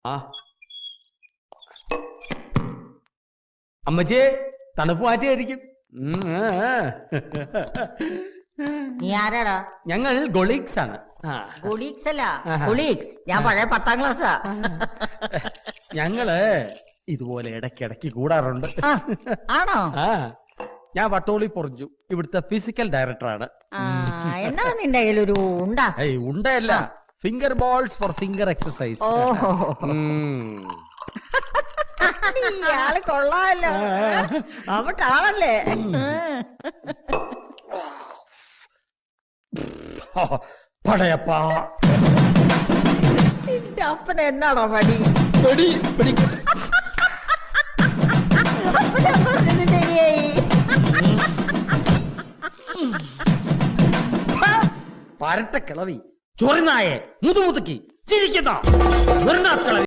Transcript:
ആ അമ്മച്ചേ, തണുപ്പ് മാറ്റിയായിരിക്കും. നീ ആരാടാ? ഞങ്ങൾ ഗൊളീഗ്സ് ആണ്. കൊളീഗ്സ് അല്ല, കൊളീഗ്സ്. ഞാൻ പഴയ 10ാം ക്ലാസ്സാ. ഞങ്ങള് ഇതുപോലെ ഇടയ്ക്കിടയ്ക്ക് കൂടാറുണ്ട്. ആണോ? ഞാൻ വട്ടോളി പൊറിഞ്ഞു, ഇവിടുത്തെ ഫിസിക്കൽ ഡയറക്ടറാണ്. എന്നാ നിന്റെ കയ്യിലൊരു ഉണ്ടാ? ഉണ്ടല്ല, finger balls for finger exercise. ഇയാള് കൊള്ളാമല്ലോ, അവട്ടാളല്ലേ? പടയപ്പാ, നിന്റെ അപ്പന എന്നാണോ പണി? ശരിയായി. പരട്ട കിളവി, ചൊറിനായെ, മുതുമുതുക്കി ചിരിക്കുന്ന